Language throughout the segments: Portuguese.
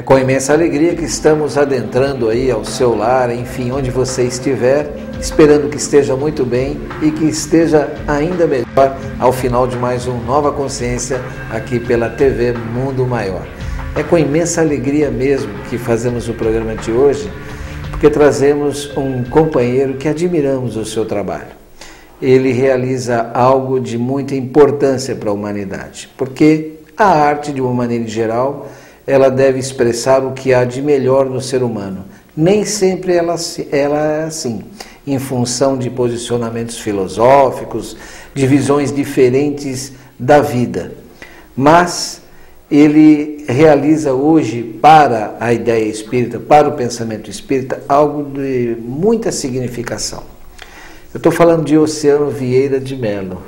com imensa alegria que estamos adentrando aí ao seu lar, enfim, onde você estiver, esperando que esteja muito bem e que esteja ainda melhor ao final de mais um Nova Consciência aqui pela TV Mundo Maior. É com imensa alegria mesmo que fazemos o programa de hoje, porque trazemos um companheiro que admiramos o seu trabalho. Ele realiza algo de muita importância para a humanidade, porque a arte, de uma maneira geral, ela deve expressar o que há de melhor no ser humano. Nem sempre ela é assim, em função de posicionamentos filosóficos, de visões diferentes da vida. Mas ele realiza hoje, para a ideia espírita, para o pensamento espírita, algo de muita significação. Eu estou falando de Oceano Vieira de Mello,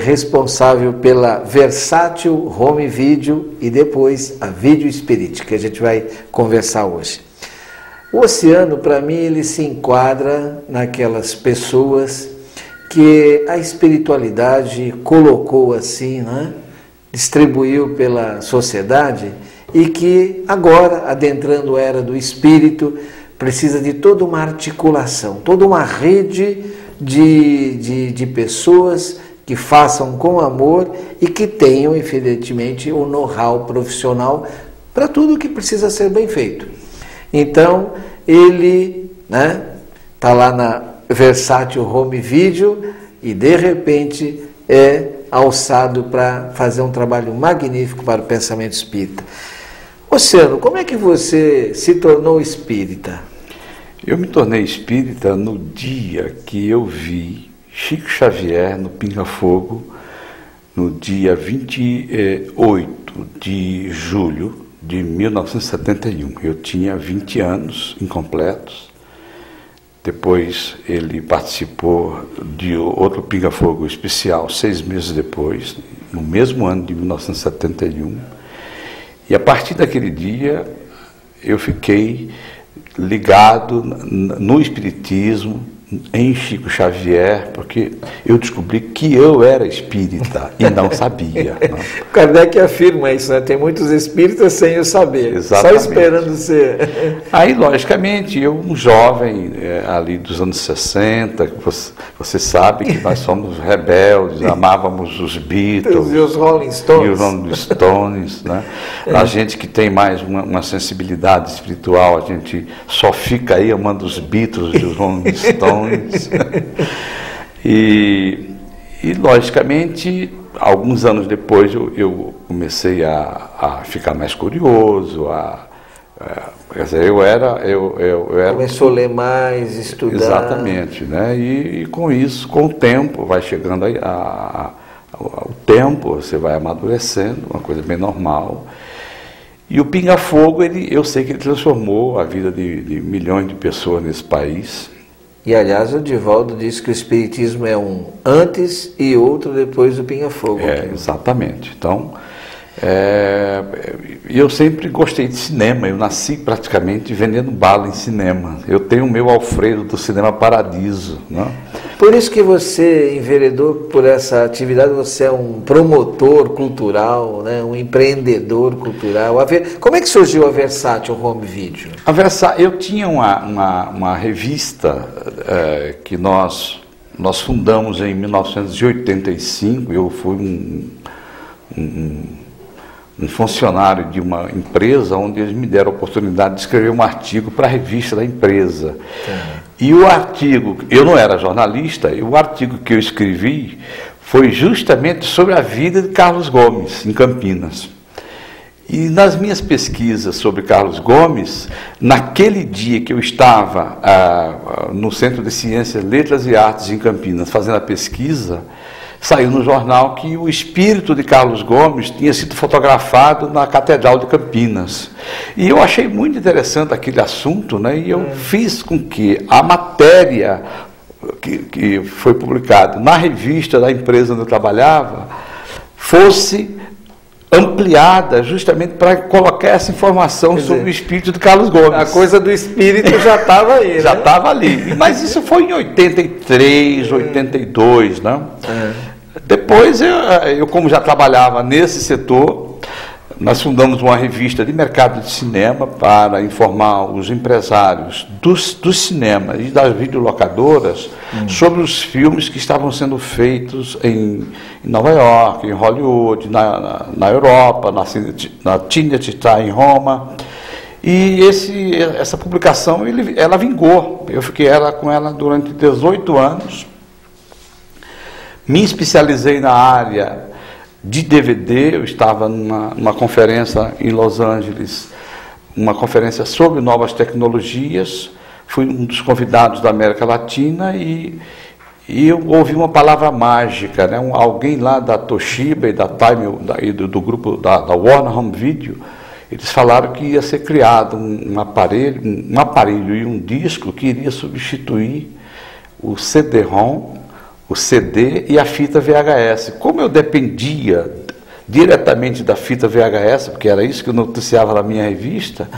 responsável pela Versátil Home Video e depois a Vídeo Spirit, que a gente vai conversar hoje. O Oceano, para mim, ele se enquadra naquelas pessoas que a espiritualidade colocou assim, né? Distribuiu pela sociedade e que agora, adentrando a era do espírito, precisa de toda uma articulação, toda uma rede de pessoas que façam com amor e que tenham, evidentemente, o know-how profissional para tudo que precisa ser bem feito. Então, ele tá lá na Versátil Home Video e, de repente, é alçado para fazer um trabalho magnífico para o pensamento espírita. Oceano, como é que você se tornou espírita? Eu me tornei espírita no dia que eu vi Chico Xavier no Pinga Fogo, no dia 28 de julho de 1971. Eu tinha 20 anos incompletos. Depois ele participou de outro Pinga Fogo especial 6 meses depois, no mesmo ano de 1971. E a partir daquele dia eu fiquei ligado no espiritismo, em Chico Xavier, porque eu descobri que eu era espírita e não sabia. Não. Kardec afirma isso, né? Tem muitos espíritas sem o saber, Exatamente. Só esperando ser. Aí, logicamente, eu, um jovem ali dos anos 60, você sabe que nós somos rebeldes, amávamos os Beatles e os Rolling Stones. E os Rolling Stones, né? A gente que tem mais uma sensibilidade espiritual, a gente só fica aí amando os Beatles e os Rolling Stones. E logicamente, alguns anos depois eu comecei a ficar mais curioso, quer dizer, eu era... Começou a ler mais, estudar. Exatamente, né? E com isso, com o tempo, vai chegando o tempo, você vai amadurecendo, uma coisa bem normal. E o Pinga Fogo, eu sei que ele transformou a vida de milhões de pessoas nesse país. E, aliás, o Divaldo disse que o espiritismo é um antes e outro depois do Pinga Fogo. Exatamente. Então, eu sempre gostei de cinema. Eu nasci praticamente vendendo bala em cinema. Eu tenho o meu Alfredo do Cinema Paradiso, né? Por isso que você enveredou por essa atividade, você é um promotor cultural, né? Um empreendedor cultural. Como é que surgiu a Versátil Home Video? Eu tinha uma revista que nós fundamos em 1985. Eu fui um funcionário de uma empresa onde eles me deram a oportunidade de escrever um artigo para a revista da empresa. E o artigo, eu não era jornalista, e o artigo que eu escrevi foi justamente sobre a vida de Carlos Gomes, em Campinas. E nas minhas pesquisas sobre Carlos Gomes, naquele dia que eu estava no Centro de Ciências, Letras e Artes em Campinas, fazendo a pesquisa, saiu no jornal que o espírito de Carlos Gomes tinha sido fotografado na Catedral de Campinas. E eu achei muito interessante aquele assunto, né? E eu fiz com que a matéria que foi publicada na revista da empresa onde eu trabalhava fosse ampliada justamente para colocar essa informação sobre o espírito de Carlos Gomes. A coisa do espírito já estava aí, já estava ali. Mas isso foi em 83, 82, né? Depois, eu como já trabalhava nesse setor, nós fundamos uma revista de mercado de cinema para informar os empresários dos cinemas e das videolocadoras sobre os filmes que estavam sendo feitos em Nova York, em Hollywood, na Europa, na Cinecittà em Roma. E essa publicação, ela vingou. Eu fiquei com ela durante 18 anos. Me especializei na área de DVD. Eu estava numa conferência em Los Angeles, uma conferência sobre novas tecnologias. Fui um dos convidados da América Latina e eu ouvi uma palavra mágica, né? Alguém lá da Toshiba e da Time, do grupo da Warner Home Video, eles falaram que ia ser criado um aparelho e um disco que iria substituir o CD-ROM, o CD e a fita VHS. Como eu dependia diretamente da fita VHS, porque era isso que eu noticiava na minha revista,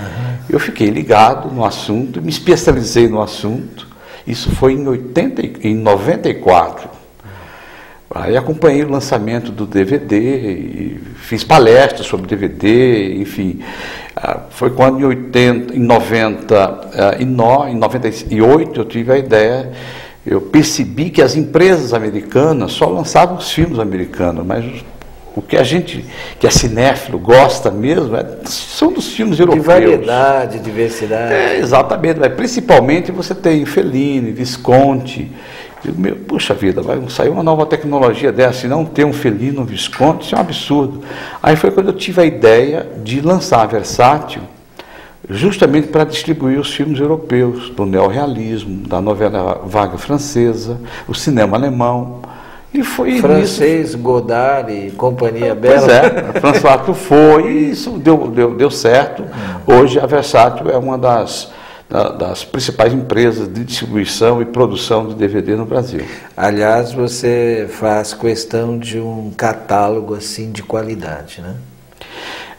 eu fiquei ligado no assunto, me especializei no assunto. Isso foi em 94. Aí acompanhei o lançamento do DVD, e fiz palestras sobre DVD, enfim. Foi quando em 98 eu tive a ideia. Eu percebi que as empresas americanas só lançavam os filmes americanos, mas o que que é cinéfilo, gosta mesmo, são dos filmes europeus. De variedade, diversidade. Exatamente, mas principalmente você tem Fellini, Visconti. Puxa vida, vai sair uma nova tecnologia dessa, e não ter um Fellini, um Visconti, isso é um absurdo. Aí foi quando eu tive a ideia de lançar a Versátil, justamente para distribuir os filmes europeus, do neorrealismo, da novela vaga francesa, o cinema alemão. E foi francês, isso. Godard e companhia Pois bela. François Truffaut, e isso deu certo. Hoje a Versátil é uma das principais empresas de distribuição e produção de DVD no Brasil. Aliás, você faz questão de um catálogo assim de qualidade, né?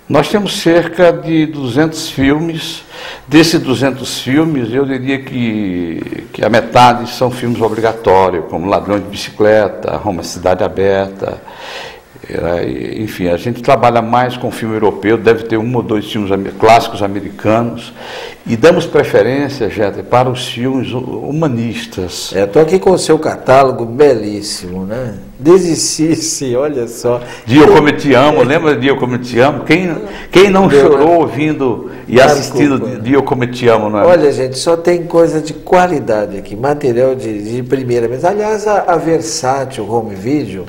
Nós temos cerca de 200 filmes. Desses 200 filmes, eu diria que a metade são filmes obrigatórios, como Ladrão de Bicicleta, Roma Cidade Aberta. Enfim, a gente trabalha mais com filme europeu, deve ter 1 ou 2 filmes clássicos americanos, e damos preferência, Jeter, para os filmes humanistas. Estou aqui com o seu catálogo belíssimo, né? Desistisse, olha só. Dia Eu Como Te Amo, lembra de Dia Eu Como Te Amo? Quem não chorou ouvindo e assistindo Dia Eu Como Te Amo, não é? Olha, gente, só tem coisa de qualidade aqui, material de primeira. Mas, aliás, a Versátil Home Video,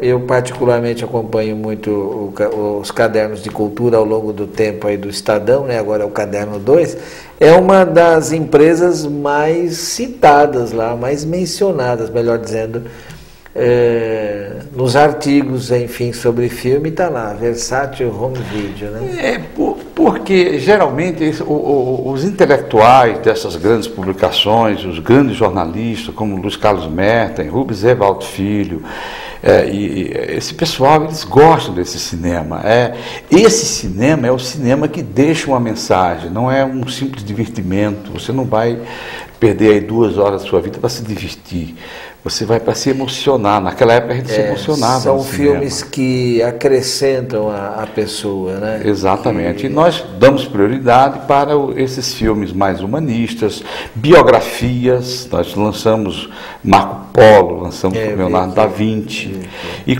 eu particularmente acompanho muito os cadernos de cultura ao longo do tempo aí do Estadão, né? Agora é o caderno 2, é uma das empresas mais citadas lá, mais mencionadas, melhor dizendo, nos artigos, enfim, sobre filme, está lá, Versátil Home Video, né? Porque geralmente os intelectuais dessas grandes publicações, os grandes jornalistas, como Luiz Carlos Merten, Rubens Evaldo Filho, e esse pessoal, eles gostam desse cinema. Esse cinema é o cinema que deixa uma mensagem, não é um simples divertimento. Você não vai perder aí 2 horas da sua vida para se divertir. Você vai para se emocionar. Naquela época a gente se emocionava. São filmes que acrescentam a pessoa, né? Exatamente. E nós damos prioridade para esses filmes mais humanistas, biografias. Nós lançamos Marco Polo, lançamos Leonardo da Vinci. E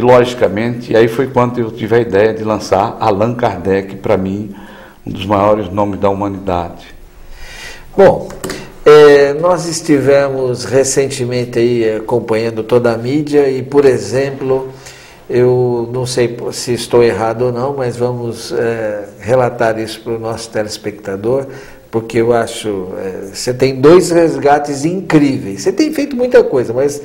logicamente, aí foi quando eu tive a ideia de lançar Allan Kardec, para mim, um dos maiores nomes da humanidade. Bom, nós estivemos recentemente aí acompanhando toda a mídia e, por exemplo, eu não sei se estou errado ou não, mas vamos relatar isso para o nosso telespectador, porque eu acho, você tem 2 resgates incríveis. Você tem feito muita coisa, mas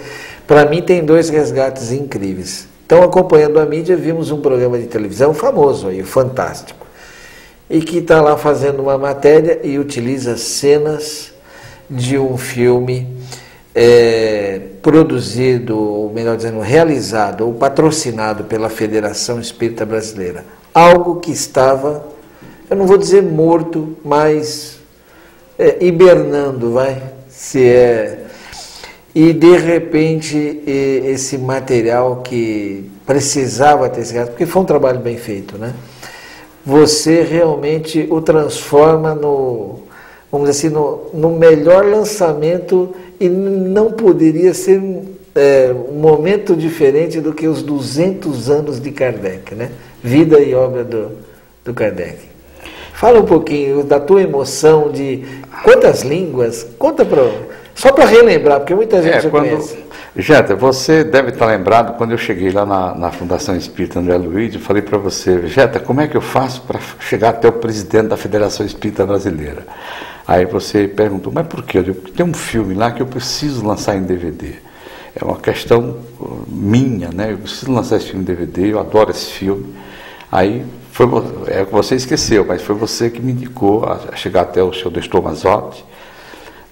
para mim tem 2 resgates incríveis. Então, acompanhando a mídia, vimos um programa de televisão famoso aí, o Fantástico, e que está lá fazendo uma matéria e utiliza cenas de um filme produzido, ou melhor dizendo, realizado ou patrocinado pela Federação Espírita Brasileira. Algo que estava, eu não vou dizer morto, mas hibernando, e de repente esse material que precisava ter esse gasto, porque foi um trabalho bem feito, né? Você realmente o transforma no, vamos dizer assim, no melhor lançamento, e não poderia ser um momento diferente do que os 200 anos de Kardec, né? Vida e obra do Kardec. Fala um pouquinho da tua emoção de quantas línguas, conta só para relembrar, porque muita gente já conhece. Jeta, você deve estar lembrado quando eu cheguei lá na Fundação Espírita André Luiz, eu falei para você, Jeta, como é que eu faço para chegar até o presidente da Federação Espírita Brasileira? Aí você perguntou, mas por quê? Eu digo, porque tem um filme lá que eu preciso lançar em DVD. É uma questão minha, né? Eu preciso lançar esse filme em DVD, eu adoro esse filme. Aí você esqueceu, mas foi você que me indicou a chegar até o senhor Nestor Mazzotti.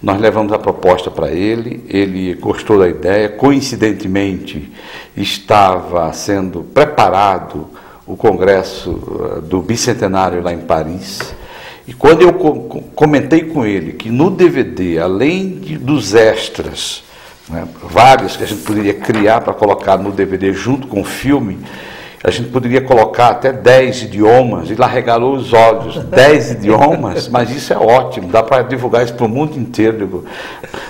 Nós levamos a proposta para ele gostou da ideia, coincidentemente estava sendo preparado o congresso do Bicentenário lá em Paris, e quando eu comentei com ele que no DVD, além dos extras, né, vários que a gente poderia criar para colocar no DVD junto com o filme, a gente poderia colocar até 10 idiomas, e lá regalou os olhos, 10 idiomas, mas isso é ótimo, dá para divulgar isso para o mundo inteiro. Digo,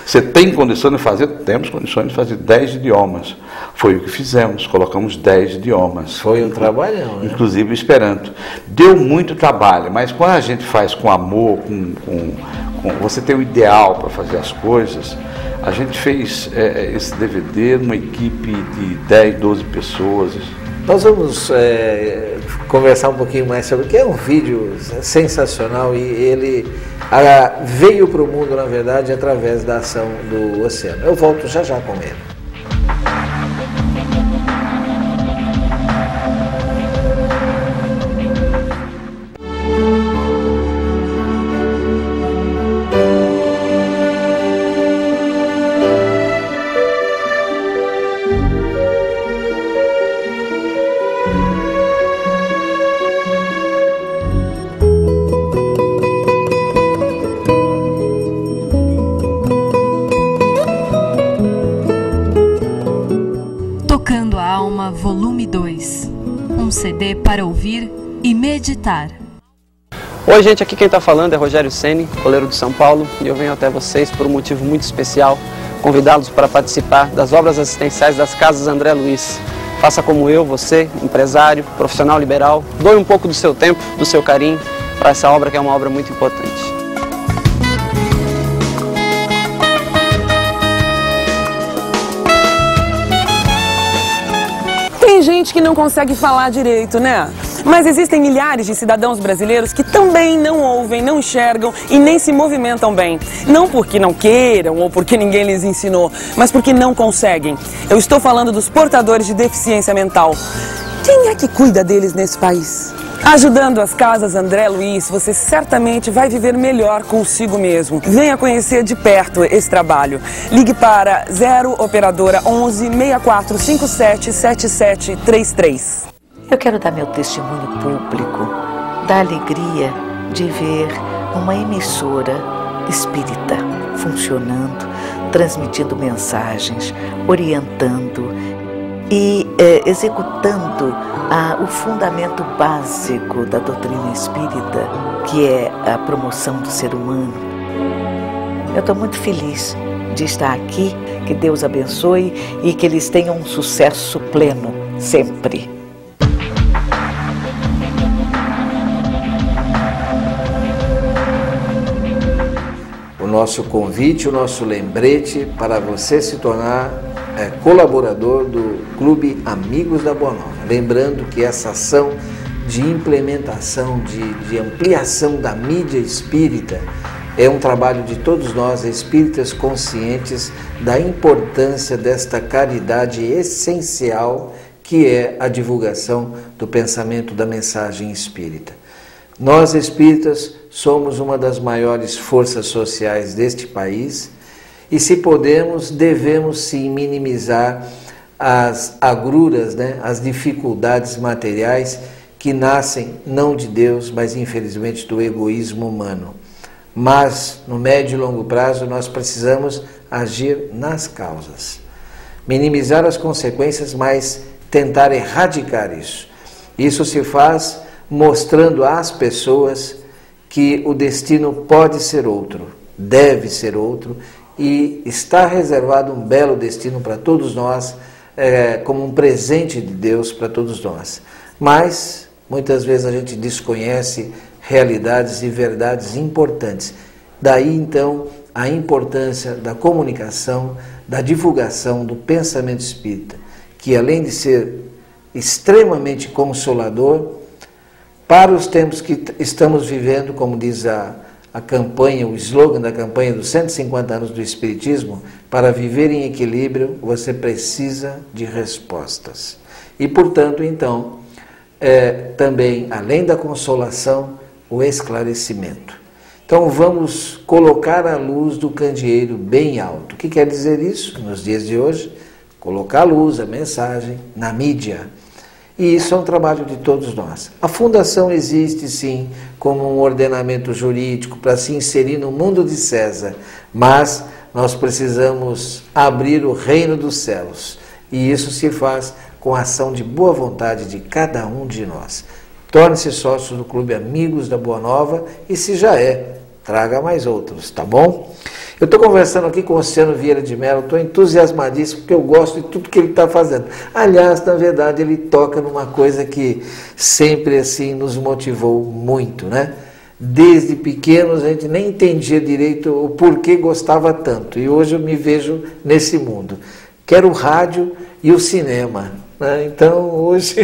você tem condição de fazer? Temos condições de fazer 10 idiomas. Foi o que fizemos, colocamos 10 idiomas. Foi um trabalhão, né? Inclusive o Esperanto. Deu muito trabalho, mas quando a gente faz com amor, você tem o ideal para fazer as coisas. A gente fez esse DVD numa equipe de 10, 12 pessoas. Nós vamos conversar um pouquinho mais sobre, que é um vídeo sensacional, e ele veio para o mundo, na verdade, através da ação do oceano. Eu volto já com ele. Volume 2, um CD para ouvir e meditar. Oi gente, aqui quem está falando é Rogério Ceni, goleiro de São Paulo, e eu venho até vocês por um motivo muito especial, convidá-los para participar das obras assistenciais das Casas André Luiz. Faça como eu, você, empresário, profissional liberal, doe um pouco do seu tempo, do seu carinho, para essa obra que é uma obra muito importante. Tem gente que não consegue falar direito, né? Mas existem milhares de cidadãos brasileiros que também não ouvem, não enxergam e nem se movimentam bem. Não porque não queiram ou porque ninguém lhes ensinou, mas porque não conseguem. Eu estou falando dos portadores de deficiência mental. Quem é que cuida deles nesse país? Ajudando as Casas André Luiz, você certamente vai viver melhor consigo mesmo. Venha conhecer de perto esse trabalho. Ligue para 0 operadora 11 6457 7733. Eu quero dar meu testemunho público da alegria de ver uma emissora espírita funcionando, transmitindo mensagens, orientando e executando o fundamento básico da doutrina espírita, que é a promoção do ser humano. Eu estou muito feliz de estar aqui, que Deus abençoe e que eles tenham um sucesso pleno, sempre. O nosso convite, o nosso lembrete para você se tornar colaborador do Clube Amigos da Boa Nova. Lembrando que essa ação de implementação, de ampliação da mídia espírita é um trabalho de todos nós, espíritas, conscientes da importância desta caridade essencial que é a divulgação do pensamento, da mensagem espírita. Nós, espíritas, somos uma das maiores forças sociais deste país e, se podemos, devemos sim minimizar as agruras, né, as dificuldades materiais que nascem não de Deus, mas infelizmente do egoísmo humano. Mas no médio e longo prazo nós precisamos agir nas causas, minimizar as consequências, mas tentar erradicar isso. Isso se faz mostrando às pessoas que o destino pode ser outro, deve ser outro, e está reservado um belo destino para todos nós, como um presente de Deus para todos nós. Mas, muitas vezes a gente desconhece realidades e verdades importantes. Daí, então, a importância da comunicação, da divulgação do pensamento espírita, que além de ser extremamente consolador, para os tempos que estamos vivendo, como diz a campanha, o slogan da campanha dos 150 anos do Espiritismo, para viver em equilíbrio, você precisa de respostas. E, portanto, então, também, além da consolação, o esclarecimento. Então, vamos colocar a luz do candeeiro bem alto. O que quer dizer isso, nos dias de hoje? Colocar a luz, a mensagem, na mídia. E isso é um trabalho de todos nós. A fundação existe, sim, como um ordenamento jurídico para se inserir no mundo de César, mas nós precisamos abrir o reino dos céus. E isso se faz com a ação de boa vontade de cada um de nós. Torne-se sócio do Clube Amigos da Boa Nova e, se já é, traga mais outros, tá bom? Eu estou conversando aqui com o Oceano Vieira de Mello, estou entusiasmadíssimo porque eu gosto de tudo que ele está fazendo. Aliás, na verdade, ele toca numa coisa que sempre assim nos motivou muito, né? Desde pequenos a gente nem entendia direito o porquê gostava tanto, e hoje eu me vejo nesse mundo. Quero o rádio e o cinema, né? Então hoje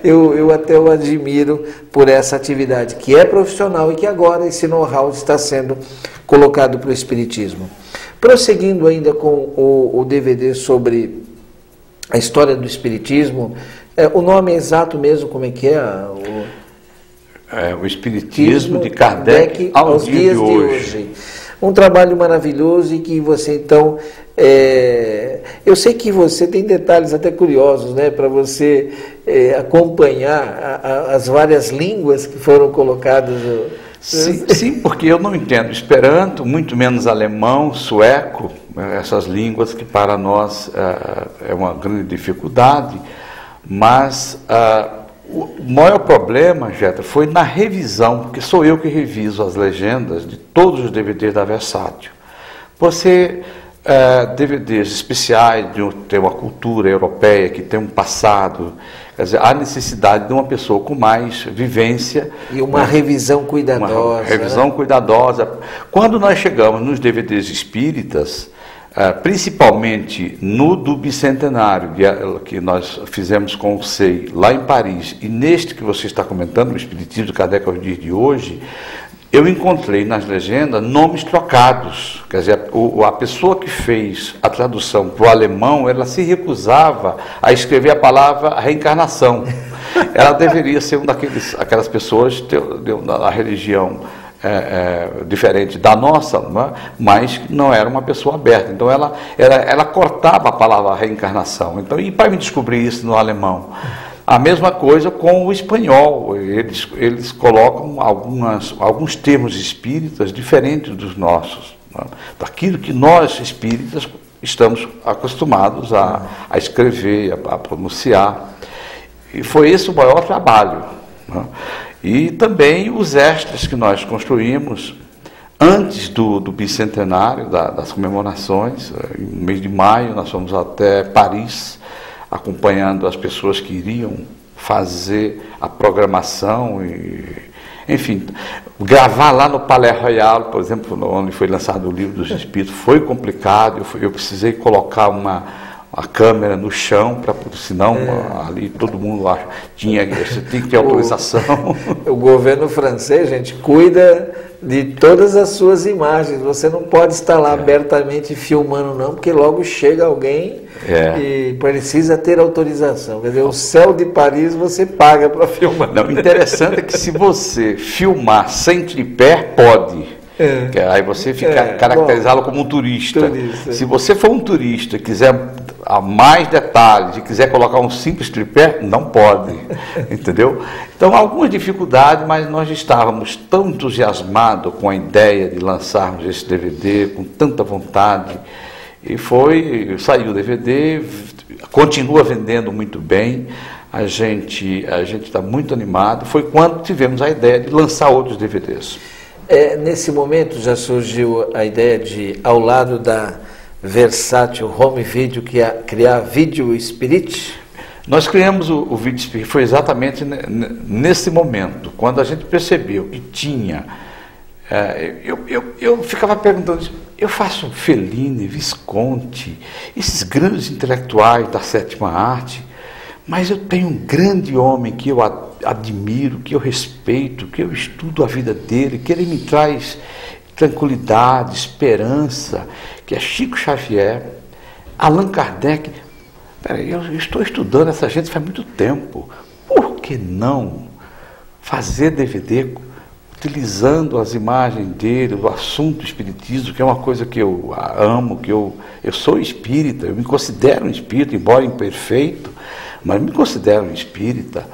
eu até o admiro por essa atividade que é profissional e que agora esse know-how está sendo colocado para o Espiritismo. Prosseguindo ainda com o DVD sobre a história do Espiritismo, o nome exato mesmo, como é que é? O Espiritismo de Kardec aos dias de hoje. Um trabalho maravilhoso e que você então... eu sei que você tem detalhes até curiosos, né, para você acompanhar as várias línguas que foram colocadas... Sim, porque eu não entendo Esperanto, muito menos alemão, sueco, essas línguas que para nós é uma grande dificuldade, mas o maior problema, Jeta, foi na revisão, porque sou eu que reviso as legendas de todos os DVDs da Versátil. Você... DVDs especiais, de ter uma cultura europeia, que tem um passado, quer dizer, há necessidade de uma pessoa com mais vivência. E uma revisão cuidadosa. Uma revisão cuidadosa. Quando nós chegamos nos DVDs espíritas, principalmente no do Bicentenário, que nós fizemos com o SEI, lá em Paris, e neste que você está comentando, o Espiritismo de Kardec aos dias de hoje, eu encontrei nas legendas nomes trocados, quer dizer, a pessoa que fez a tradução para o alemão, ela se recusava a escrever a palavra reencarnação. Ela deveria ser aquelas pessoas da religião diferente da nossa, mas não era uma pessoa aberta. Então ela cortava a palavra reencarnação. Então, e para me descobrir isso no alemão? A mesma coisa com o espanhol, eles colocam alguns termos espíritas diferentes dos nossos, né? Daquilo que nós espíritas estamos acostumados a escrever, a pronunciar. E foi esse o maior trabalho, né? E também os extras que nós construímos antes do bicentenário, das comemorações. No mês de maio nós fomos até Paris, acompanhando as pessoas que iriam fazer a programação, enfim, gravar lá no Palais Royal, por exemplo, onde foi lançado o Livro dos Espíritos, foi complicado. Eu precisei colocar uma câmera no chão, senão ali todo mundo você tem que ter autorização. O governo francês, gente, cuida de todas as suas imagens. Você não pode estar lá abertamente filmando, não, porque logo chega alguém e precisa ter autorização. Quer dizer, o céu de Paris você paga para filmar. Não, o interessante é que se você filmar sem tripé, pode. Aí você fica caracterizá-lo como um turista. Se você for um turista e quiser mais detalhes e quiser colocar um simples tripé, não pode, entendeu? Então, algumas dificuldades, mas nós estávamos tão entusiasmados com a ideia de lançarmos esse DVD, com tanta vontade, e saiu o DVD, continua vendendo muito bem, a gente está muito animado. Foi quando tivemos a ideia de lançar outros DVDs. Nesse momento já surgiu a ideia de, ao lado da versátil Home Video, criar Video Spirit? Nós criamos o Video Spirit, foi exatamente nesse momento, quando a gente percebeu que tinha... eu ficava perguntando, eu faço Fellini, Visconti, esses grandes intelectuais da sétima arte, mas eu tenho um grande homem que eu admiro, que eu respeito, que eu estudo a vida dele, que ele me traz tranquilidade, esperança, que é Chico Xavier, Allan Kardec. Peraí, eu estou estudando essa gente faz muito tempo. Por que não fazer DVD utilizando as imagens dele, o assunto espiritismo, que é uma coisa que eu amo, que eu sou espírita, eu me considero um espírita, embora imperfeito, mas me considero um espírita.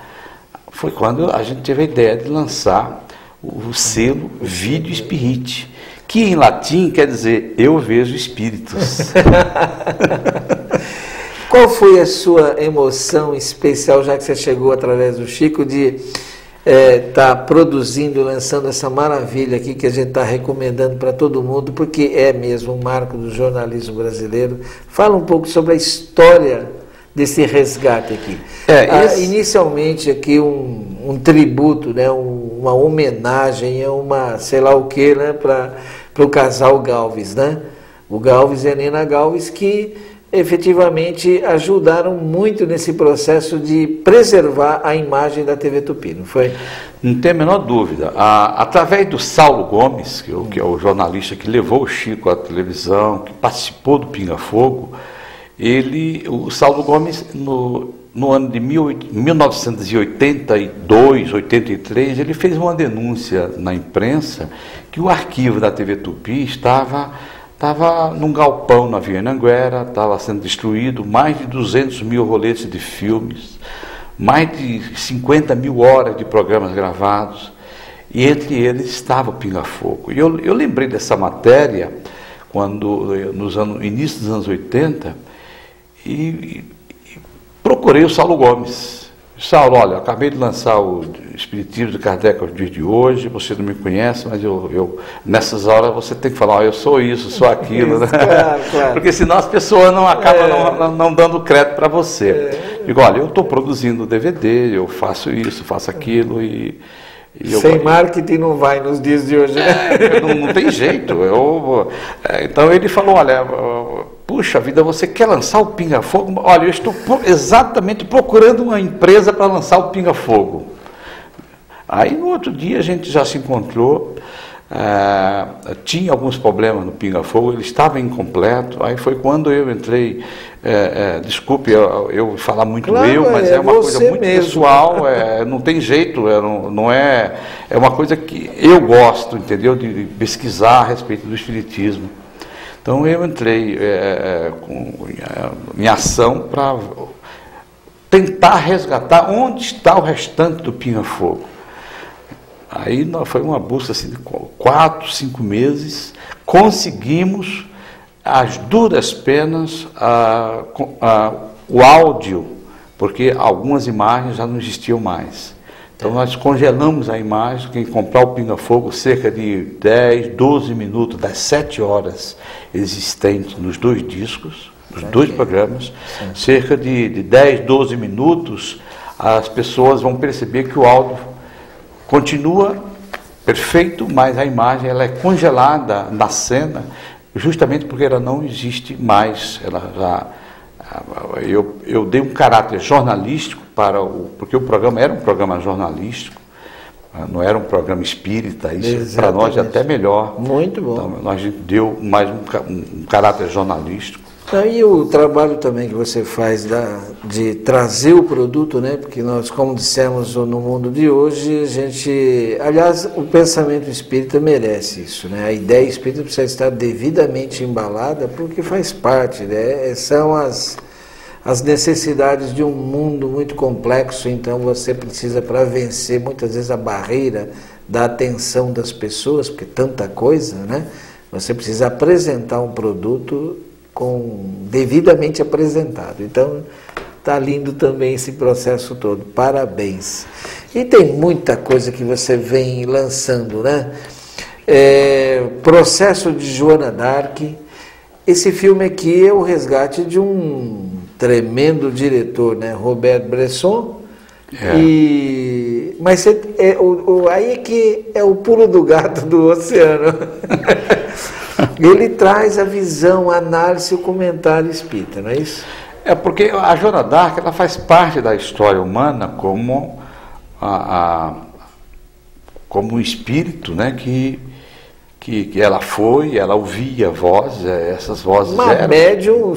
Foi quando a gente teve a ideia de lançar o selo Video Spirit, que em latim quer dizer eu vejo espíritos. Qual foi a sua emoção especial, já que você chegou através do Chico, de estar produzindo, lançando essa maravilha aqui que a gente está recomendando para todo mundo, porque é mesmo um marco do jornalismo brasileiro. Fala um pouco sobre a história desse resgate aqui. Inicialmente aqui um tributo, né, uma homenagem, uma sei lá o que, né, para o casal Galves, né? O Galves e a Nina Galves, que efetivamente ajudaram muito nesse processo de preservar a imagem da TV Tupi, não foi? Não tem a menor dúvida. Através do Saulo Gomes, que é o jornalista que levou o Chico à televisão, que participou do Pinga Fogo, o Saulo Gomes, no ano de 1982, 83, ele fez uma denúncia na imprensa que o arquivo da TV Tupi estava num galpão na Via Anhanguera, estava sendo destruído, mais de 200 mil roletes de filmes, mais de 50 mil horas de programas gravados, e entre eles estava o Pinga Fogo. E eu lembrei dessa matéria quando, início dos anos 80, e procurei o Saulo Gomes. Saulo, olha, acabei de lançar o Espiritismo de Kardec aos dias de hoje, você não me conhece, mas nessas horas você tem que falar, eu sou isso, sou aquilo, né? Claro. Porque senão as pessoas não acabam não dando crédito para você. Digo, olha, eu estou produzindo DVD, eu faço isso, faço aquilo sem marketing não vai nos dias de hoje. Não tem jeito. Então ele falou, olha, puxa vida, você quer lançar o Pinga Fogo? Olha, eu estou exatamente procurando uma empresa para lançar o Pinga Fogo. Aí no outro dia a gente já se encontrou, tinha alguns problemas no Pinga Fogo, ele estava incompleto, aí foi quando eu entrei, desculpe eu falar muito claro, mas é uma coisa muito mesmo. Pessoal, não tem jeito, não é uma coisa que eu gosto, entendeu, de pesquisar a respeito do espiritismo. Então eu entrei em ação para tentar resgatar onde está o restante do Pinga Fogo. Aí foi uma busca assim, de 4, 5 meses, conseguimos, às duras penas, o áudio, porque algumas imagens já não existiam mais. Então nós congelamos a imagem, quem comprar o Pinga Fogo, cerca de 10, 12 minutos, das 7 horas existentes nos 2 discos, nos 2 programas, cerca de 10, 12 minutos, as pessoas vão perceber que o áudio continua perfeito, mas a imagem ela é congelada na cena, justamente porque ela não existe mais. Eu dei um caráter jornalístico porque o programa era um programa jornalístico, não era um programa espírita, isso para nós é até melhor. Muito bom. Então, nós deu mais um caráter jornalístico. E o trabalho também que você faz de trazer o produto, né? Porque nós, como dissemos no mundo de hoje, aliás, o pensamento espírita merece isso, né? A ideia espírita precisa estar devidamente embalada, porque faz parte, né? São as necessidades de um mundo muito complexo, então você precisa, para vencer muitas vezes a barreira da atenção das pessoas, porque tanta coisa, né? Você precisa apresentar um produto devidamente apresentado. Então, tá lindo também esse processo todo. Parabéns. E tem muita coisa que você vem lançando, né? Processo de Joana d'Arc. Esse filme aqui é o resgate de um tremendo diretor, né? Robert Bresson. Mas aí é que é o pulo do gato do oceano. Ele traz a visão, a análise e o comentário espírita, não é isso? Porque a Joana d'Arc, ela faz parte da história humana como um espírito, né, que ela ouvia vozes, essas vozes uma médium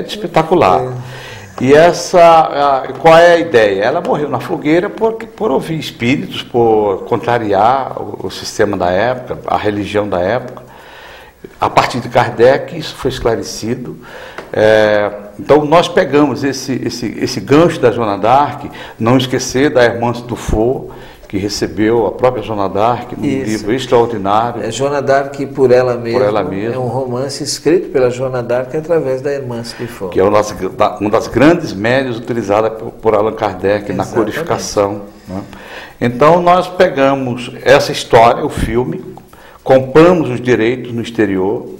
espetacular. E qual é a ideia? Ela morreu na fogueira por ouvir espíritos, por contrariar o sistema da época, a religião da época. A partir de Kardec, isso foi esclarecido. Então, nós pegamos esse gancho da Joana d'Arc, não esquecer da Hermance Dufour, que recebeu a própria Joana d'Arc num livro extraordinário. Joana d'Arc por ela mesma. É um romance escrito pela Joana d'Arc através da Hermance Dufour. Que é uma das grandes médias utilizadas por Allan Kardec na codificação. Né? Então, nós pegamos essa história, o filme, compramos os direitos no exterior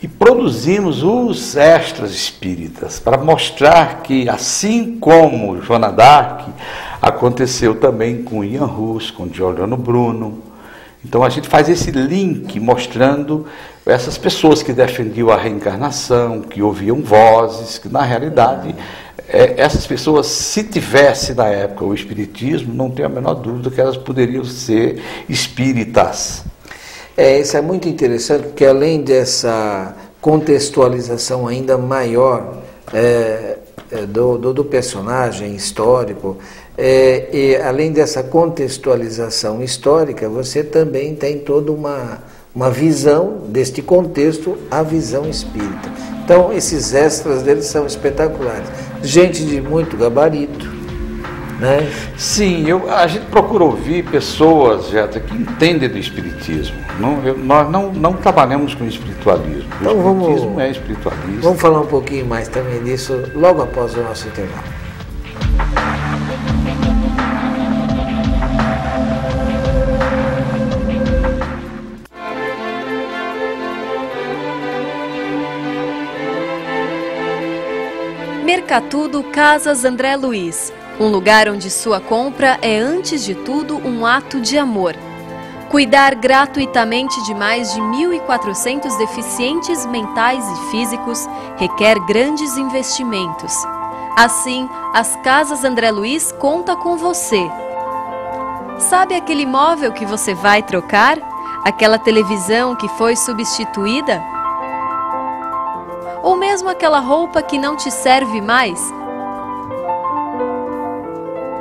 e produzimos os extras espíritas para mostrar que, assim como Joana d'Arc, aconteceu também com Ian Hus, com Giordano Bruno. Então a gente faz esse link mostrando essas pessoas que defendiam a reencarnação, que ouviam vozes, que na realidade essas pessoas, se tivesse na época o espiritismo, não tenho a menor dúvida que elas poderiam ser espíritas. Isso é muito interessante, porque além dessa contextualização ainda maior do personagem histórico, e além dessa contextualização histórica, você também tem toda uma visão deste contexto, a visão espírita. Então, esses extras deles são espetaculares. Gente de muito gabarito, né? Sim, a gente procura ouvir pessoas, Jeta, que entendem do espiritismo. Nós não trabalhamos com espiritualismo. Então, o espiritismo é espiritualismo. Vamos falar um pouquinho mais também disso logo após o nosso intervalo. Mercatudo Casas André Luiz, um lugar onde sua compra é, antes de tudo, um ato de amor. Cuidar gratuitamente de mais de 1.400 deficientes mentais e físicos requer grandes investimentos. Assim, as Casas André Luiz conta com você. Sabe aquele móvel que você vai trocar? Aquela televisão que foi substituída? Ou mesmo aquela roupa que não te serve mais?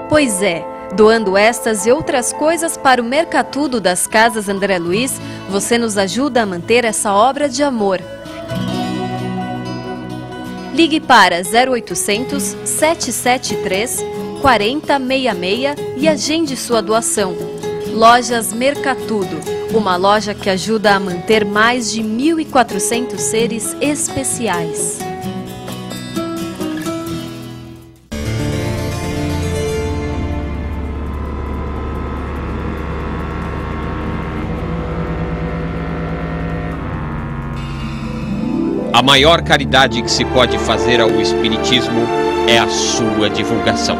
Pois é, doando estas e outras coisas para o Mercatudo das Casas André Luiz, você nos ajuda a manter essa obra de amor. Ligue para 0800 773 4066 e agende sua doação. Lojas Mercatudo, uma loja que ajuda a manter mais de 1.400 seres especiais. A maior caridade que se pode fazer ao Espiritismo é a sua divulgação.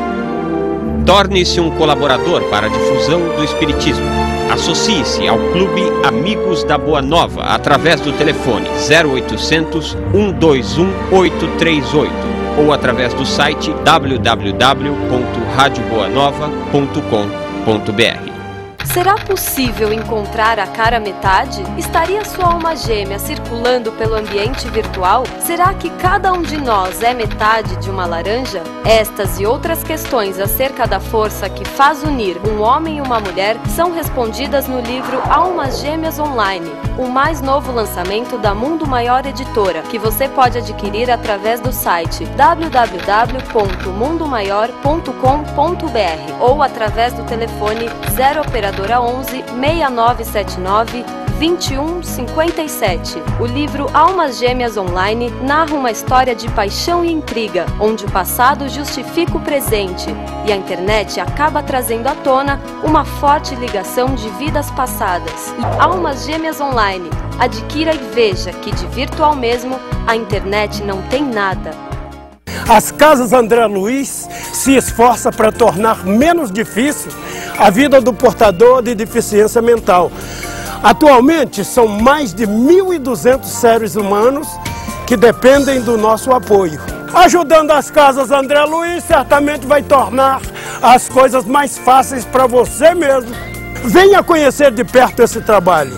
Torne-se um colaborador para a difusão do Espiritismo. Associe-se ao Clube Amigos da Boa Nova através do telefone 0800 121 838 ou através do site www.radioboanova.com.br. Será possível encontrar a cara metade? Estaria sua alma gêmea circulando pelo ambiente virtual? Será que cada um de nós é metade de uma laranja? Estas e outras questões acerca da força que faz unir um homem e uma mulher são respondidas no livro Almas Gêmeas Online, o mais novo lançamento da Mundo Maior Editora, que você pode adquirir através do site www.mundomaior.com.br ou através do telefone 0 operador Operadora 11 6979 2157. O livro Almas Gêmeas Online narra uma história de paixão e intriga, onde o passado justifica o presente e a internet acaba trazendo à tona uma forte ligação de vidas passadas. Almas Gêmeas Online. Adquira e veja que de virtual mesmo a internet não tem nada. As Casas André Luiz se esforça para tornar menos difícil a vida do portador de deficiência mental. Atualmente, são mais de 1.200 seres humanos que dependem do nosso apoio. Ajudando as Casas André Luiz certamente vai tornar as coisas mais fáceis para você mesmo. Venha conhecer de perto esse trabalho.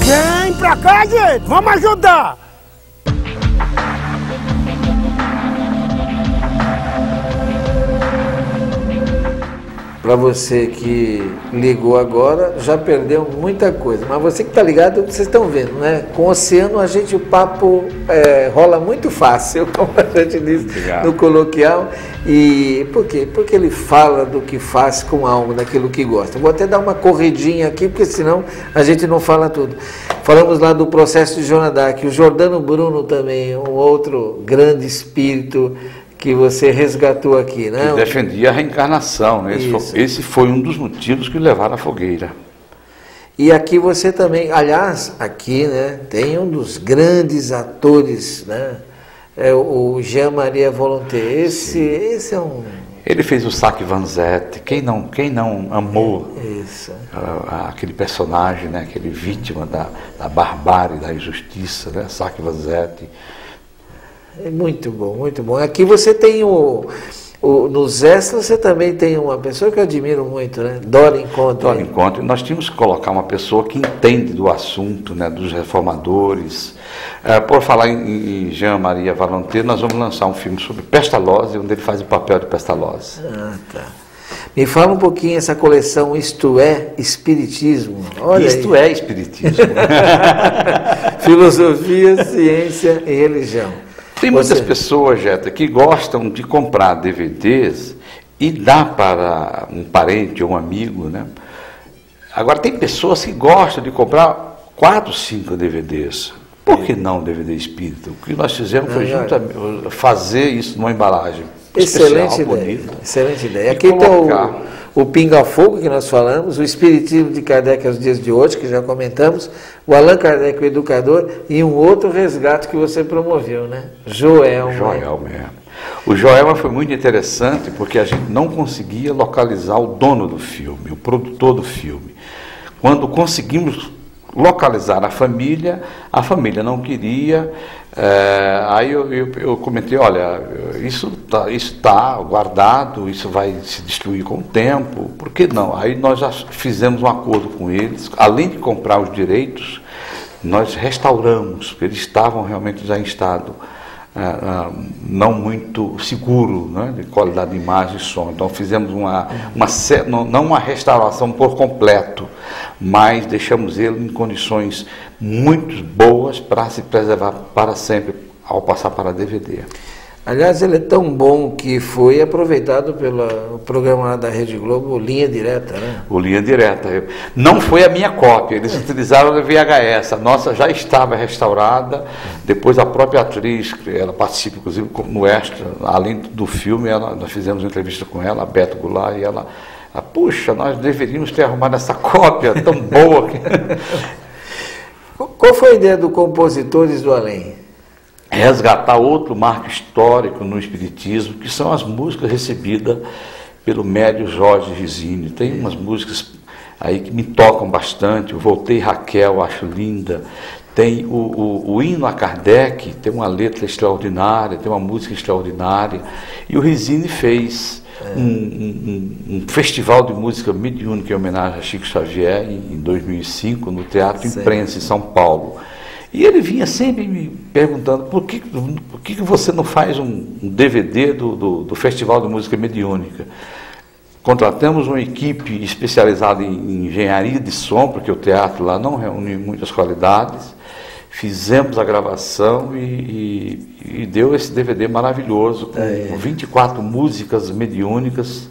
Vem pra cá, gente! Vamos ajudar! Para você que ligou agora, já perdeu muita coisa. Mas você que está ligado, vocês estão vendo, né? Com o Oceano, o papo rola muito fácil, como a gente diz no coloquial. E por quê? Porque ele fala do que faz com a alma, daquilo que gosta. Vou até dar uma corridinha aqui, porque senão a gente não fala tudo. Falamos lá do processo de Joana d'Arc. O Jordano Bruno também, um outro grande espírito que você resgatou aqui, né? Que defendia a reencarnação, né? Esse foi um dos motivos que o levaram à fogueira. E aqui você também, aliás, aqui, né, tem um dos grandes atores, né? É o Jean-Marie Volonté. Esse é um... Ele fez o Saque Vanzetti. Quem não amou aquele personagem, né? Aquele vítima da barbárie, da injustiça, né? Saque Vanzetti. É muito bom, muito bom. Aqui você tem nos extras você também tem uma pessoa que eu admiro muito, né? Dora Encontro. Dora Encontro. Nós tínhamos que colocar uma pessoa que entende do assunto, né? Dos reformadores. Por falar em Jean-Marie Volonté, nós vamos lançar um filme sobre Pestalozzi, onde ele faz o papel de Pestalozzi. Ah, tá. Me fala um pouquinho essa coleção Isto é Espiritismo. Olha Isto é Espiritismo. Filosofia, ciência e religião. Tem muitas pessoas, Jeta, que gostam de comprar DVDs e dar para um parente ou um amigo, né? Agora, tem pessoas que gostam de comprar 4, 5 DVDs. Por que não DVD espírita? O que nós fizemos foi fazer isso numa embalagem excelente especial, ideia, bonita. excelente ideia. Aqui está o Pinga Fogo, que nós falamos, o Espiritismo de Kardec aos dias de hoje, que já comentamos, o Allan Kardec, o Educador, e um outro resgate que você promoveu, né? Joelma. Joelma. O Joelma foi muito interessante porque a gente não conseguia localizar o dono do filme, o produtor do filme. Quando conseguimos localizar a família não queria. Aí eu comentei, olha, isso tá guardado, isso vai se destruir com o tempo, por que não? Aí nós já fizemos um acordo com eles, além de comprar os direitos, nós restauramos, porque eles estavam realmente já em estado não muito seguro, né, de qualidade de imagem e som. Então fizemos não uma restauração por completo, mas deixamos ele em condições muito boas para se preservar para sempre ao passar para DVD. Aliás, ele é tão bom que foi aproveitado pelo programa lá da Rede Globo, Linha Direta, né? O Linha Direta. Não foi a minha cópia, eles utilizaram a VHS, a nossa já estava restaurada, depois a própria atriz, ela participa inclusive no extra, além do filme, nós fizemos uma entrevista com ela, a Beto Goulart, e ela, puxa, nós deveríamos ter arrumado essa cópia tão boa. Qual foi a ideia do Compositores do Além? Resgatar outro marco histórico no Espiritismo, que são as músicas recebidas pelo médium Jorge Risini. Tem umas músicas aí que me tocam bastante, o Voltei Raquel, acho linda. Tem o hino a Kardec, tem uma letra extraordinária, tem uma música extraordinária. E o Risini fez um festival de música mediúnica em homenagem a Chico Xavier em 2005, no Teatro Imprensa, em São Paulo. E ele vinha sempre me perguntando por que você não faz um DVD do Festival de Música Mediúnica. Contratamos uma equipe especializada em engenharia de som, porque o teatro lá não reúne muitas qualidades. Fizemos a gravação e deu esse DVD maravilhoso, com 24 músicas mediúnicas,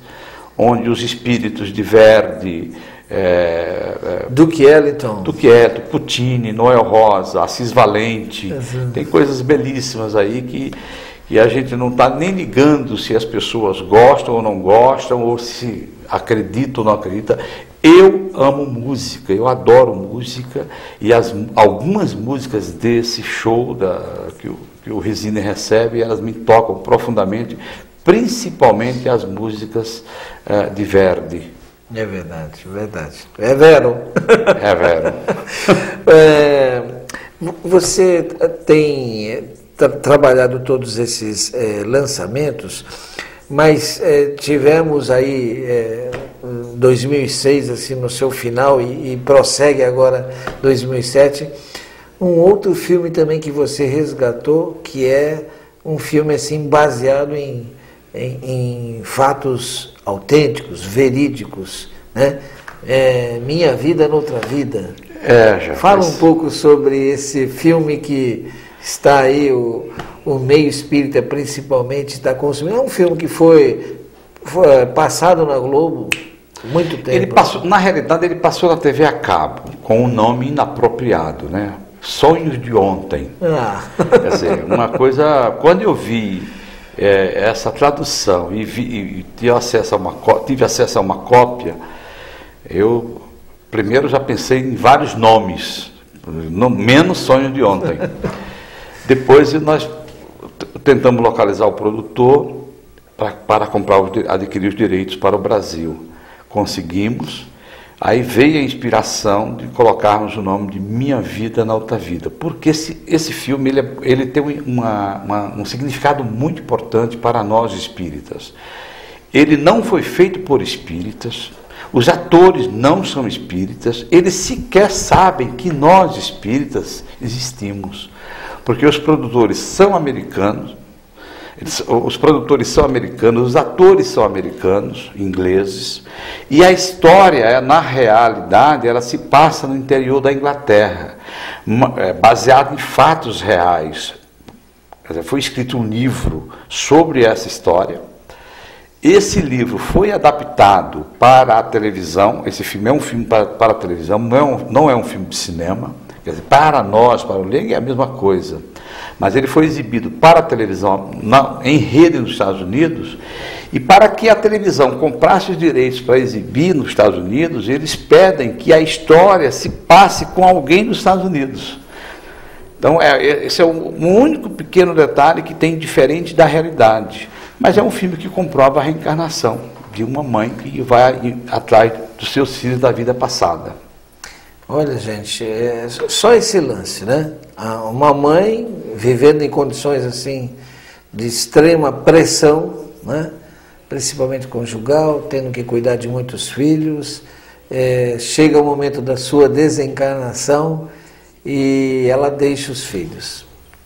onde os espíritos de Verdi, Duke Ellington, Puccini, Noel Rosa, Assis Valente, tem coisas belíssimas aí que a gente não está nem ligando se as pessoas gostam ou não gostam, ou se acreditam ou não acreditam. Eu amo música, eu adoro música, e algumas músicas desse show que o Resine recebe, elas me tocam profundamente, principalmente as músicas de Verdi. É verdade, verdade. É vero. É vero. Você tem trabalhado todos esses lançamentos, mas tivemos aí 2006 assim no seu final e prossegue agora 2007, um outro filme também que você resgatou, que é um filme assim baseado em fatos autênticos, verídicos, né? Minha Vida Noutra Vida. Fala um pouco sobre esse filme que está aí, o meio espírita principalmente está consumindo. É um filme que foi passado na Globo muito tempo. Na realidade, ele passou na TV a cabo, com um nome inapropriado, né? Sonhos de Ontem. Quer dizer, uma coisa, quando eu vi essa tradução e tive acesso a uma cópia, eu primeiro já pensei em vários nomes, menos Sonhos de Ontem. Depois nós tentamos localizar o produtor para adquirir os direitos para o Brasil. Conseguimos. Aí veio a inspiração de colocarmos o nome de Minha Vida na Outra Vida, porque esse filme ele tem um significado muito importante para nós espíritas. Ele não foi feito por espíritas, os atores não são espíritas, eles sequer sabem que nós espíritas existimos, porque os produtores são americanos, os atores são americanos, ingleses, e a história, na realidade, ela se passa no interior da Inglaterra, baseado em fatos reais. Quer dizer, foi escrito um livro sobre essa história. Esse livro foi adaptado para a televisão. Esse filme é um filme para a televisão, não é um filme de cinema. Quer dizer, para nós, para o leigo, é a mesma coisa. Mas ele foi exibido para a televisão em rede nos Estados Unidos, e para que a televisão comprasse os direitos para exibir nos Estados Unidos, eles pedem que a história se passe com alguém dos Estados Unidos. Então, esse é um único pequeno detalhe que tem diferente da realidade. Mas é um filme que comprova a reencarnação de uma mãe que vai atrás dos seus filhos da vida passada. Olha, gente, só esse lance, né? Uma mãe vivendo em condições assim de extrema pressão, né? Principalmente conjugal, tendo que cuidar de muitos filhos, chega o momento da sua desencarnação e ela deixa os filhos.